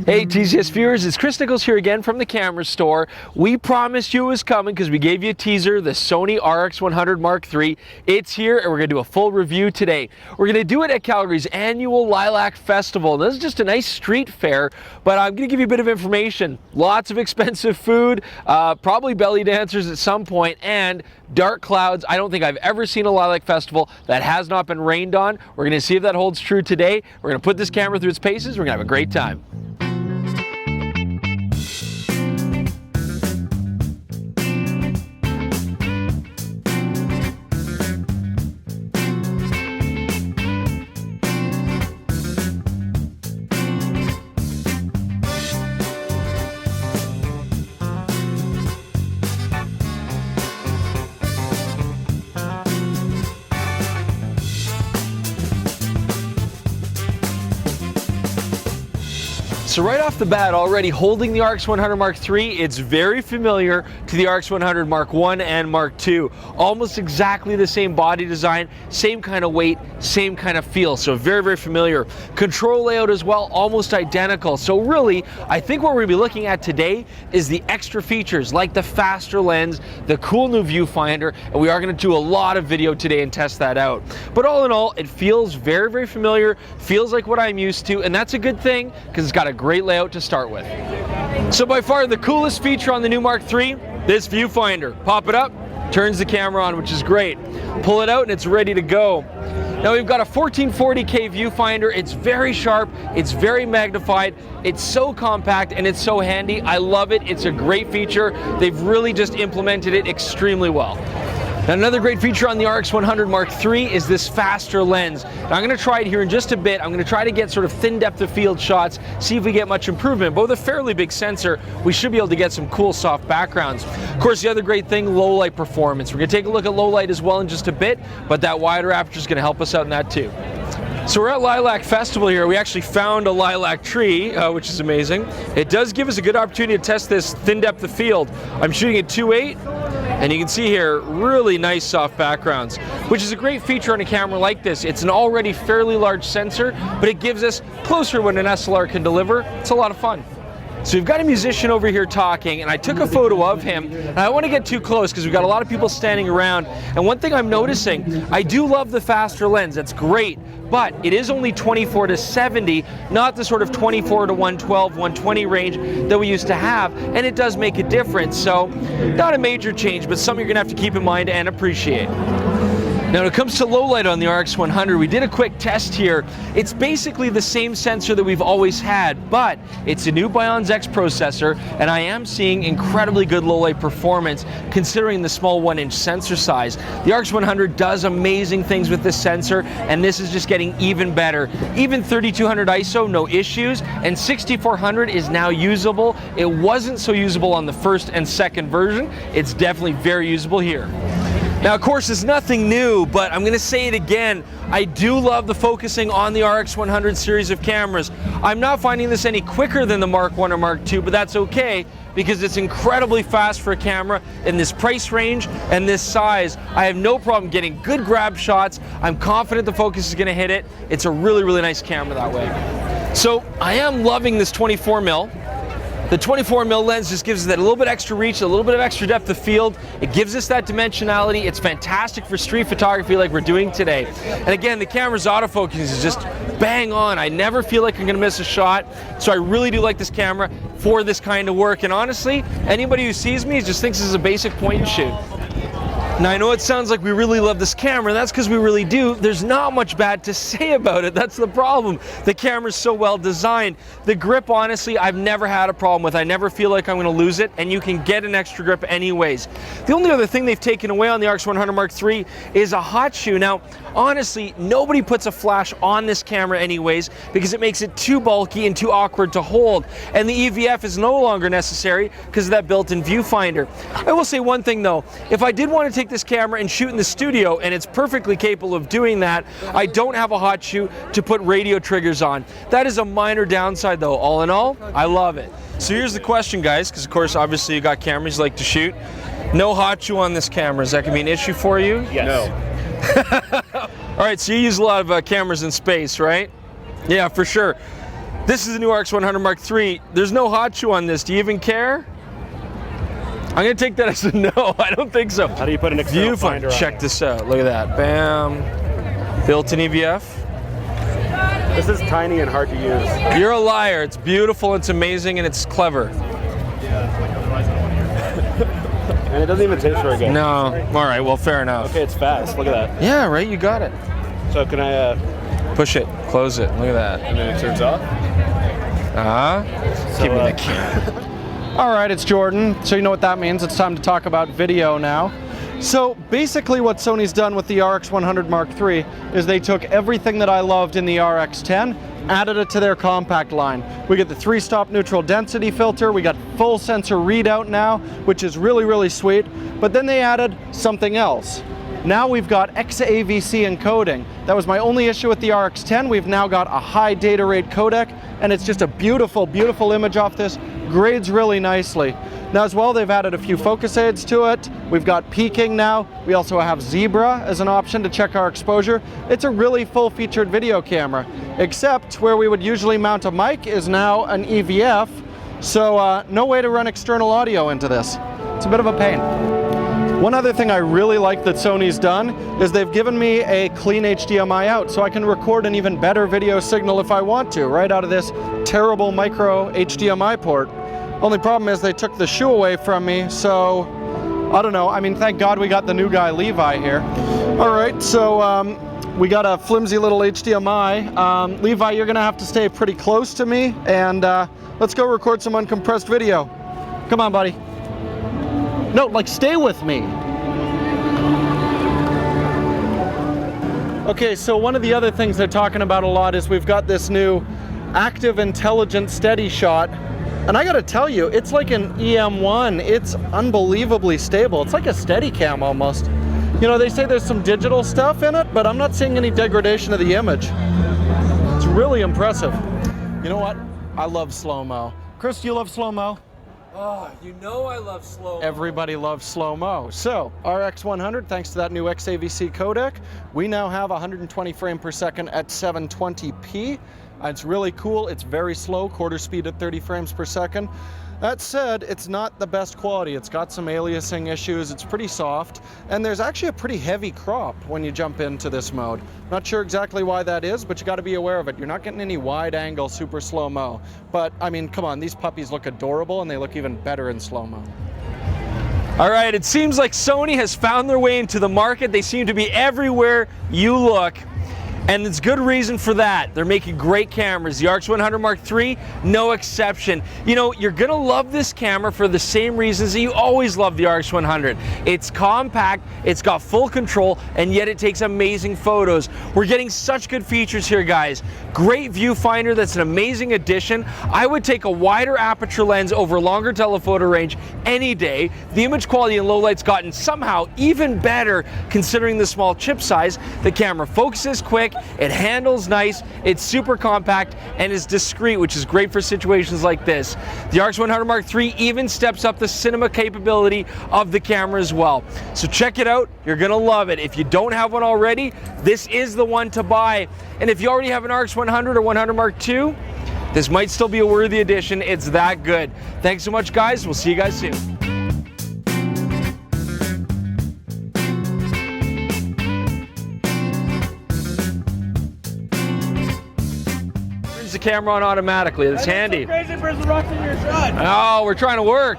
Hey TCS viewers, it's Chris Nichols here again from the camera store. We promised you it was coming because we gave you a teaser, the Sony RX100 Mark III. It's here and we're going to do a full review today. We're going to do it at Calgary's annual Lilac Festival. This is just a nice street fair, but I'm going to give you a bit of information. Lots of expensive food, probably belly dancers at some point, and dark clouds. I don't think I've ever seen a Lilac Festival that has not been rained on. We're going to see if that holds true today. We're going to put this camera through its paces. We're going to have a great time. So right off the bat, already holding the RX100 Mark III, it's very familiar to the RX100 Mark I and Mark II. Almost exactly the same body design, same kind of weight, same kind of feel. So very, very familiar. Control layout as well, almost identical. So really, I think what we're gonna be looking at today is the extra features like the faster lens, the cool new viewfinder, and we are gonna do a lot of video today and test that out. But all in all, it feels very, very familiar, feels like what I'm used to, and that's a good thing because it's got a great layout to start with. So by far the coolest feature on the new Mark III, this viewfinder. Pop it up, turns the camera on, which is great. Pull it out and it's ready to go. Now we've got a 1440K viewfinder. It's very sharp, it's very magnified, it's so compact and it's so handy. I love it, it's a great feature. They've really just implemented it extremely well. Now another great feature on the RX100 Mark III is this faster lens. Now I'm going to try it here in just a bit. I'm going to try to get sort of thin depth of field shots, see if we get much improvement. But with a fairly big sensor, we should be able to get some cool soft backgrounds. Of course, the other great thing, low light performance. We're going to take a look at low light as well in just a bit, but that wider aperture is going to help us out in that too. So we're at Lilac Festival here. We actually found a lilac tree, which is amazing. It does give us a good opportunity to test this thin depth of field. I'm shooting at 2.8. And you can see here, really nice soft backgrounds, which is a great feature on a camera like this. It's an already fairly large sensor, but it gives us closer when an SLR can deliver. It's a lot of fun. So we've got a musician over here talking, and I took a photo of him, and I don't want to get too close because we've got a lot of people standing around. And one thing I'm noticing, I do love the faster lens, that's great, but it is only 24 to 70, not the sort of 24 to 112, 120 range that we used to have, and it does make a difference. So not a major change, but something you're gonna have to keep in mind and appreciate. Now when it comes to low light on the RX100, we did a quick test here. It's basically the same sensor that we've always had, but it's a new Bionz X processor, and I am seeing incredibly good low light performance considering the small 1-inch sensor size. The RX100 does amazing things with this sensor, and this is just getting even better. Even 3200 ISO, no issues, and 6400 is now usable. It wasn't so usable on the first and second version. It's definitely very usable here. Now, of course, it's nothing new, but I'm going to say it again. I do love the focusing on the RX100 series of cameras. I'm not finding this any quicker than the Mark I or Mark II, but that's okay because it's incredibly fast for a camera in this price range and this size. I have no problem getting good grab shots. I'm confident the focus is going to hit it. It's a really, really nice camera that way. So I am loving this 24mm. The 24mm lens just gives us that a little bit extra reach, a little bit of extra depth of field. It gives us that dimensionality. It's fantastic for street photography like we're doing today. And again, the camera's autofocus is just bang on. I never feel like I'm gonna miss a shot. So I really do like this camera for this kind of work. And honestly, anybody who sees me just thinks this is a basic point and shoot. Now I know it sounds like we really love this camera, and that's because we really do. There's not much bad to say about it, that's the problem. The camera's so well designed. The grip, honestly, I've never had a problem with. I never feel like I'm gonna lose it, and you can get an extra grip anyways. The only other thing they've taken away on the RX100 Mark III is a hot shoe. Now, honestly, nobody puts a flash on this camera anyways because it makes it too bulky and too awkward to hold. And the EVF is no longer necessary because of that built-in viewfinder. I will say one thing though, if I did want to take this camera and shoot in the studio, and it's perfectly capable of doing that, I don't have a hot shoe to put radio triggers on. That is a minor downside though. All in all, I love it. So here's the question, guys, because of course obviously you got cameras you like to shoot. No hot shoe on this camera, is that gonna be an issue for you? Yes. No. All right, so you use a lot of cameras in space, right? Yeah, for sure. This is the new RX100 Mark III. There's no hot shoe on this. Do you even care? I'm gonna take that as a no. I don't think so. How do you put an external Viewfinder finder on? Check this out. Look at that. Bam. Built-in EVF. This is tiny and hard to use. You're a liar. It's beautiful, it's amazing, and it's clever. And it doesn't even taste very good. No. All right, well, fair enough. Okay, it's fast. Look at that. Yeah, right, you got it. So can I... Push it, close it, look at that. And then it turns off? Give me the camera. All right, it's Jordan. So you know what that means. It's time to talk about video now. So basically what Sony's done with the RX100 Mark III is they took everything that I loved in the RX10, added it to their compact line. We get the 3-stop neutral density filter, we got full sensor readout now, which is really, really sweet. But then they added something else. Now we've got XAVC encoding. That was my only issue with the RX10. We've now got a high data rate codec, and it's just a beautiful, beautiful image off this. Grades really nicely. Now as well, they've added a few focus aids to it. We've got peaking now. We also have Zebra as an option to check our exposure. It's a really full-featured video camera, except where we would usually mount a mic is now an EVF, so no way to run external audio into this. It's a bit of a pain. One other thing I really like that Sony's done is they've given me a clean HDMI out, so I can record an even better video signal if I want to, right out of this terrible micro HDMI port. Only problem is they took the shoe away from me, so I don't know. I mean, thank God we got the new guy, Levi, here. All right, so we got a flimsy little HDMI. Levi, you're gonna have to stay pretty close to me, and let's go record some uncompressed video. Come on, buddy. No, like, stay with me. Okay, so one of the other things they're talking about a lot is we've got this new active intelligent steady shot. And I gotta tell you, it's like an EM1. It's unbelievably stable. It's like a Steadicam almost. You know, they say there's some digital stuff in it, but I'm not seeing any degradation of the image. It's really impressive. You know what? I love slow-mo. Chris, do you love slow-mo? Oh, you know I love slow-mo. Everybody loves slow-mo. So, RX100, thanks to that new XAVC codec, we now have 120 frames per second at 720p. It's really cool. It's very slow, quarter speed at 30 frames per second. That said, it's not the best quality. It's got some aliasing issues. It's pretty soft. And there's actually a pretty heavy crop when you jump into this mode. Not sure exactly why that is, but you got to be aware of it. You're not getting any wide angle, super slow-mo. But I mean, come on, these puppies look adorable and they look even better in slow-mo. All right, it seems like Sony has found their way into the market. They seem to be everywhere you look. And there's good reason for that. They're making great cameras. The RX100 Mark III, no exception. You know, you're gonna love this camera for the same reasons that you always love the RX100. It's compact, it's got full control, and yet it takes amazing photos. We're getting such good features here, guys. Great viewfinder, that's an amazing addition. I would take a wider aperture lens over longer telephoto range any day. The image quality in low light's gotten somehow even better considering the small chip size. The camera focuses quick, it handles nice, it's super compact, and is discreet, which is great for situations like this. The RX100 Mark III even steps up the cinema capability of the camera as well. So check it out, you're gonna love it. If you don't have one already, this is the one to buy. And if you already have an RX100 or 100 Mark II, this might still be a worthy addition. It's that good. Thanks so much, guys. We'll see you guys soon. The camera on automatically. That's handy. So crazy for rocking your shot. Oh, we're trying to work.